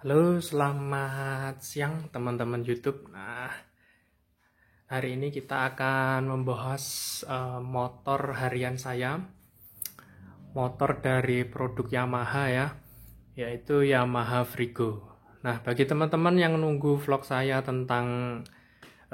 Halo, selamat siang teman-teman YouTube. Nah, hari ini kita akan membahas motor harian saya. Motor dari produk Yamaha ya, yaitu Yamaha Frigo. Nah, bagi teman-teman yang nunggu vlog saya tentang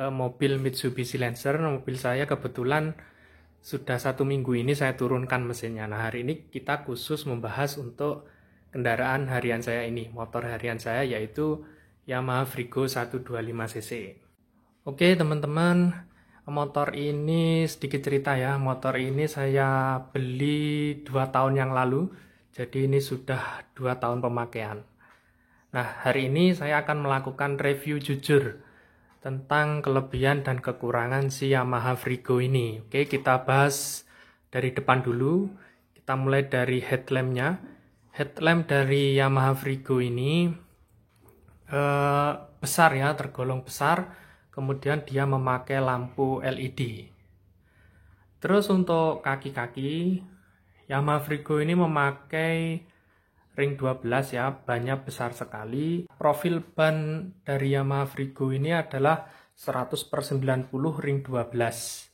mobil Mitsubishi Lancer, mobil saya kebetulan sudah 1 minggu ini saya turunkan mesinnya. Nah, hari ini kita khusus membahas untuk kendaraan harian saya ini, motor harian saya yaitu Yamaha Frigo 125cc. Oke teman-teman, motor ini sedikit cerita ya. Motor ini saya beli 2 tahun yang lalu, jadi ini sudah 2 tahun pemakaian. Nah, hari ini saya akan melakukan review jujur tentang kelebihan dan kekurangan si Yamaha Frigo ini. Oke, kita bahas dari depan dulu. Kita mulai dari headlampnya. Headlamp dari Yamaha Frigo ini besar ya, tergolong besar. Kemudian dia memakai lampu LED. Terus untuk kaki-kaki, Yamaha Frigo ini memakai ring 12 ya, bannya besar sekali. Profil ban dari Yamaha Frigo ini adalah 100/90 ring 12.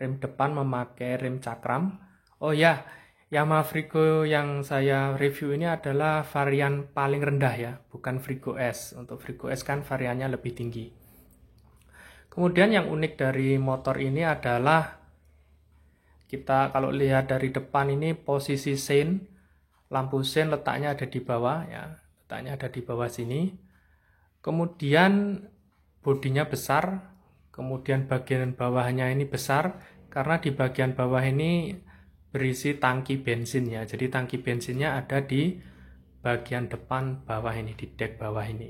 Rem depan memakai rem cakram. Oh ya, Yamaha Frigo yang saya review ini adalah varian paling rendah ya, bukan Frigo S. Untuk Frigo S kan variannya lebih tinggi. Kemudian yang unik dari motor ini adalah kita kalau lihat dari depan ini posisi sein, lampu sein letaknya ada di bawah ya, letaknya ada di bawah sini. Kemudian bodinya besar, kemudian bagian bawahnya ini besar karena di bagian bawah ini berisi tangki bensin ya. Jadi tangki bensinnya ada di bagian depan bawah ini, di dek bawah ini.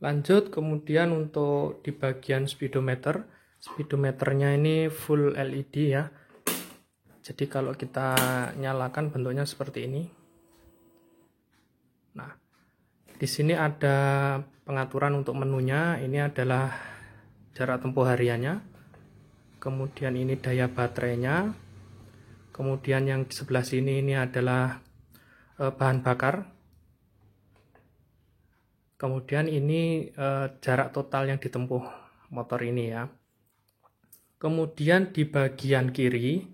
Lanjut, kemudian untuk di bagian speedometer, speedometernya ini full LED ya. Jadi kalau kita nyalakan bentuknya seperti ini. Nah, di sini ada pengaturan untuk menunya. Ini adalah jarak tempuh hariannya. Kemudian ini daya baterainya. Kemudian yang di sebelah sini ini adalah bahan bakar. Kemudian ini jarak total yang ditempuh motor ini ya. Kemudian di bagian kiri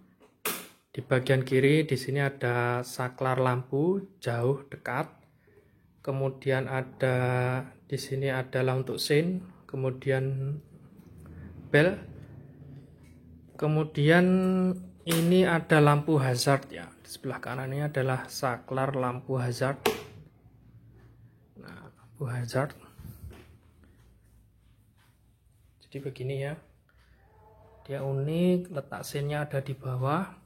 di sini ada saklar lampu jauh dekat. Kemudian ada di sini adalah untuk sein, kemudian bel. Kemudian ini ada lampu hazard ya. Di sebelah kanan ini adalah saklar lampu hazard. Nah, lampu hazard. Jadi begini ya. Dia unik, letak seinnya ada di bawah.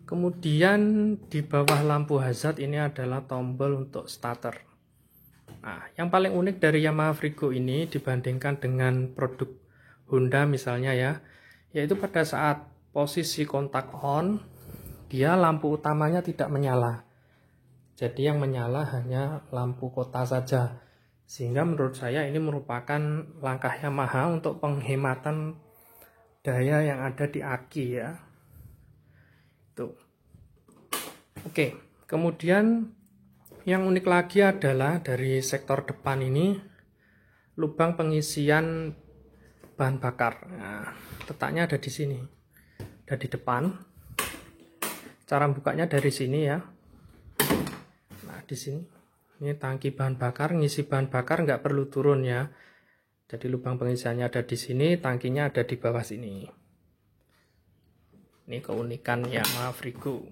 Kemudian di bawah lampu hazard ini adalah tombol untuk starter. Nah, yang paling unik dari Yamaha Frigo ini dibandingkan dengan produk Honda misalnya ya, yaitu pada saat posisi kontak on, dia lampu utamanya tidak menyala. Jadi yang menyala hanya lampu kota saja. Sehingga menurut saya ini merupakan langkah Yamaha untuk penghematan daya yang ada di aki ya. Tuh. Oke, kemudian yang unik lagi adalah dari sektor depan ini lubang pengisian bahan bakar. Nah, letaknya ada di sini, ada di depan. Cara bukanya dari sini ya. Nah, di sini ini tangki bahan bakar, ngisi bahan bakar nggak perlu turun ya. Jadi lubang pengisiannya ada di sini, tangkinya ada di bawah sini. Ini keunikan Yamaha Frigo.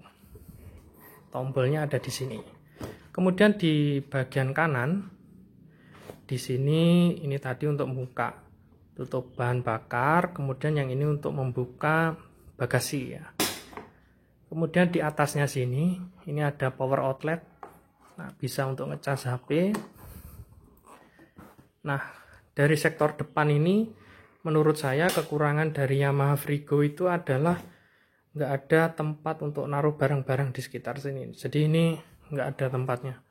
Tombolnya ada di sini. Kemudian di bagian kanan, di sini ini tadi untuk membuka tutup bahan bakar, kemudian yang ini untuk membuka bagasi ya. Kemudian di atasnya sini, ini ada power outlet. Nah, bisa untuk ngecas HP. Nah, dari sektor depan ini, menurut saya kekurangan dari Yamaha Frigo itu adalah nggak ada tempat untuk naruh barang-barang di sekitar sini. Jadi ini nggak ada tempatnya.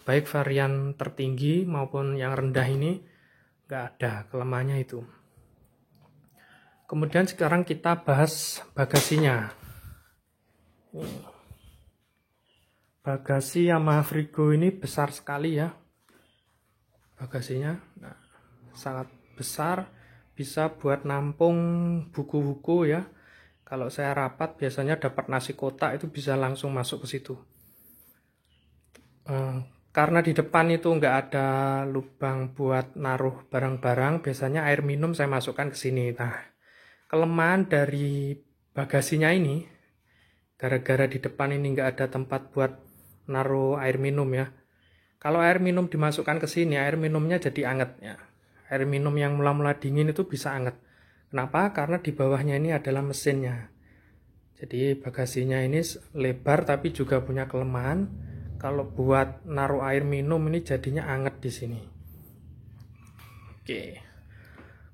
Baik varian tertinggi maupun yang rendah ini nggak ada, kelemahannya itu. Kemudian sekarang kita bahas bagasinya. Bagasi Yamaha Frigo ini besar sekali ya. Bagasinya sangat besar, bisa buat nampung buku-buku ya. Kalau saya rapat biasanya dapat nasi kotak itu bisa langsung masuk ke situ. Karena di depan itu nggak ada lubang buat naruh barang-barang, biasanya air minum saya masukkan ke sini. Nah, kelemahan dari bagasinya ini, gara-gara di depan ini nggak ada tempat buat naruh air minum ya. Kalau air minum dimasukkan ke sini, air minumnya jadi anget ya. Air minum yang mula-mula dingin itu bisa anget. Kenapa? Karena di bawahnya ini adalah mesinnya. Jadi bagasinya ini lebar tapi juga punya kelemahan. Kalau buat naruh air minum ini jadinya anget di sini. Oke.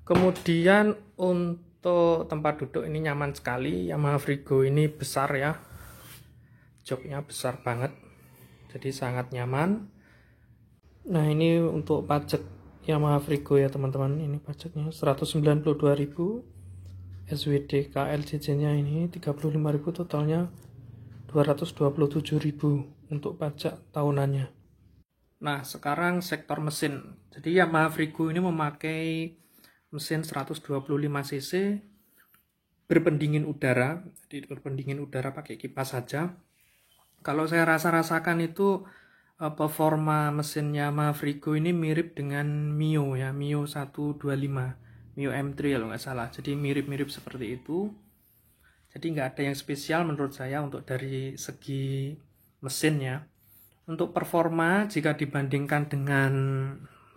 Kemudian untuk tempat duduk ini nyaman sekali. Yamaha Frigo ini besar ya. Joknya besar banget. Jadi sangat nyaman. Nah, ini untuk pajak Yamaha Frigo ya teman-teman. Ini pajaknya 192.000. SWD KLCC-nya ini 35.000, totalnya 227.000 untuk pajak tahunannya. Nah, sekarang sektor mesin. Jadi Yamaha Frigo ini memakai mesin 125 cc berpendingin udara. Jadi berpendingin udara pakai kipas saja. Kalau saya rasakan itu performa mesin Yamaha Frigo ini mirip dengan Mio ya, Mio 125, Mio M3 kalau nggak salah. Jadi mirip-mirip seperti itu. Jadi nggak ada yang spesial menurut saya untuk dari segi mesinnya. Untuk performa jika dibandingkan dengan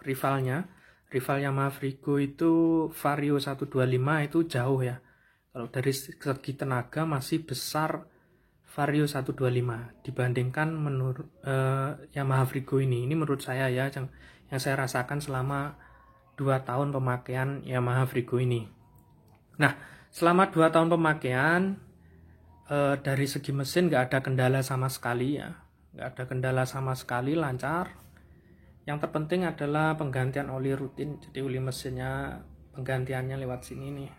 rivalnya, rival Yamaha Frigo itu Vario 125 itu jauh ya. Kalau dari segi tenaga masih besar Vario 125 dibandingkan menurut Yamaha Frigo ini. Ini menurut saya ya, yang saya rasakan selama 2 tahun pemakaian Yamaha Frigo ini. Nah, selama 2 tahun pemakaian dari segi mesin nggak ada kendala sama sekali ya. Nggak ada kendala sama sekali, lancar. Yang terpenting adalah penggantian oli rutin. Jadi oli mesinnya penggantiannya lewat sini nih.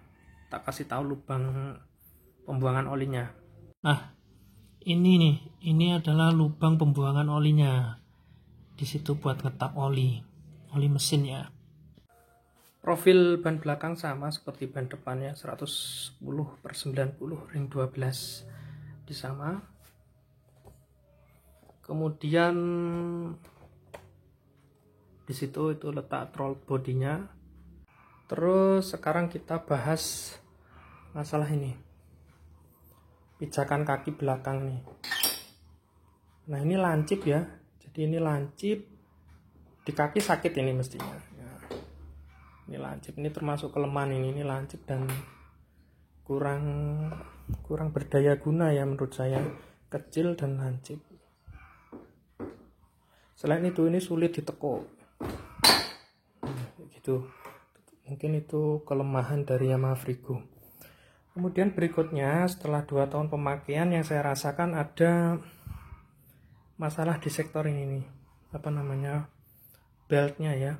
Tak kasih tahu lubang pembuangan olinya. Nah, ini nih, ini adalah lubang pembuangan olinya. Di situ buat ngetap oli mesin ya. Profil ban belakang sama seperti ban depannya, 110/90 ring 12 di sama. Kemudian di situ itu letak throttle bodinya. Terus sekarang kita bahas masalah ini. Pijakan kaki belakang nih. Nah, ini lancip ya. Jadi ini lancip. Di kaki sakit ini mestinya. Ya. Ini lancip. Ini termasuk kelemahan ini. Ini lancip dan kurang berdaya guna ya menurut saya. Kecil dan lancip. Selain itu ini sulit ditekuk. Gitu. Mungkin itu kelemahan dari Yamaha Frigo. Kemudian berikutnya setelah 2 tahun pemakaian yang saya rasakan ada masalah di sektor ini nih. Apa namanya? Beltnya ya.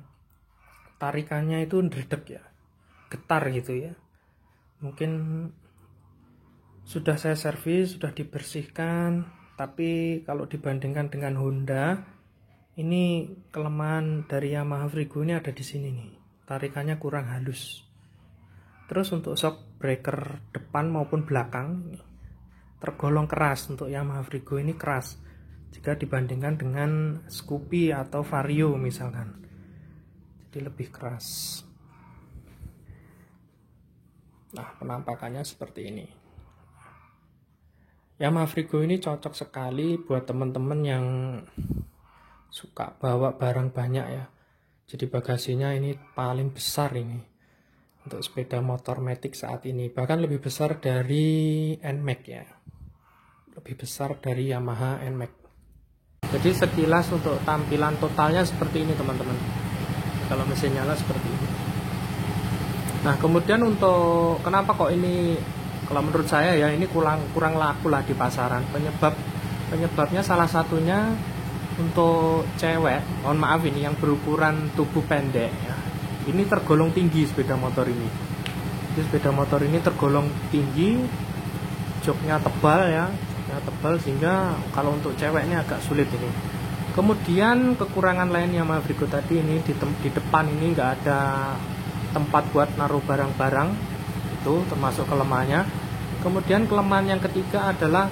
Tarikannya itu ndredeg ya. Getar gitu ya. Mungkin sudah saya servis, sudah dibersihkan, tapi kalau dibandingkan dengan Honda, ini kelemahan dari Yamaha Frigo ini ada di sini nih. Tarikannya kurang halus. Terus untuk shock breaker depan maupun belakang tergolong keras. Untuk Yamaha Frigo ini keras jika dibandingkan dengan Scoopy atau Vario misalkan. Jadi lebih keras. Nah, penampakannya seperti ini. Yamaha Frigo ini cocok sekali buat teman-teman yang suka bawa barang banyak ya. Jadi bagasinya ini paling besar ini untuk sepeda motor matic saat ini, bahkan lebih besar dari NMAX ya, lebih besar dari Yamaha NMAX. Jadi sekilas untuk tampilan totalnya seperti ini teman-teman. Kalau mesin nyala seperti ini. Nah, kemudian untuk kenapa kok ini, kalau menurut saya ya ini kurang laku lah di pasaran. Penyebabnya salah satunya untuk cewek, mohon maaf ini yang berukuran tubuh pendek ya. Ini tergolong tinggi sepeda motor ini. Jadi sepeda motor ini tergolong tinggi, joknya tebal ya, ya, tebal, sehingga kalau untuk cewek ini agak sulit ini. Kemudian kekurangan lain Yamaha Frigo tadi ini di depan ini nggak ada tempat buat naruh barang-barang, itu termasuk kelemahannya. Kemudian kelemahan yang ketiga adalah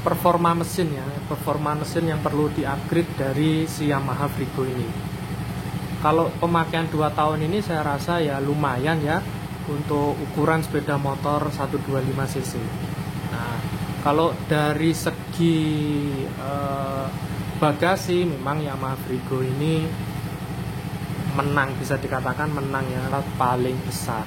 performa mesin ya, performa mesin yang perlu di-upgrade dari si Yamaha Frigo ini. Kalau pemakaian 2 tahun ini saya rasa ya lumayan ya untuk ukuran sepeda motor 125 cc. Nah, kalau dari segi bagasi memang Yamaha Frigo ini menang, bisa dikatakan menang ya, paling besar.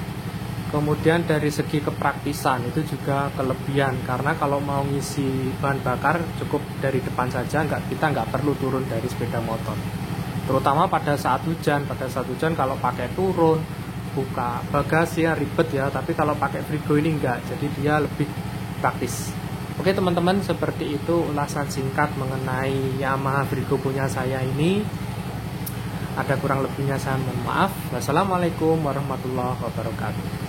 Kemudian dari segi kepraktisan itu juga kelebihan, karena kalau mau ngisi bahan bakar cukup dari depan saja, kita nggak perlu turun dari sepeda motor. Terutama pada saat hujan kalau pakai turun buka bagasi ya ribet ya, tapi kalau pakai Frigo ini enggak, jadi dia lebih praktis. Oke teman-teman, seperti itu ulasan singkat mengenai Yamaha Frigo punya saya ini. Ada kurang lebihnya saya mohon maaf. Wassalamualaikum warahmatullahi wabarakatuh.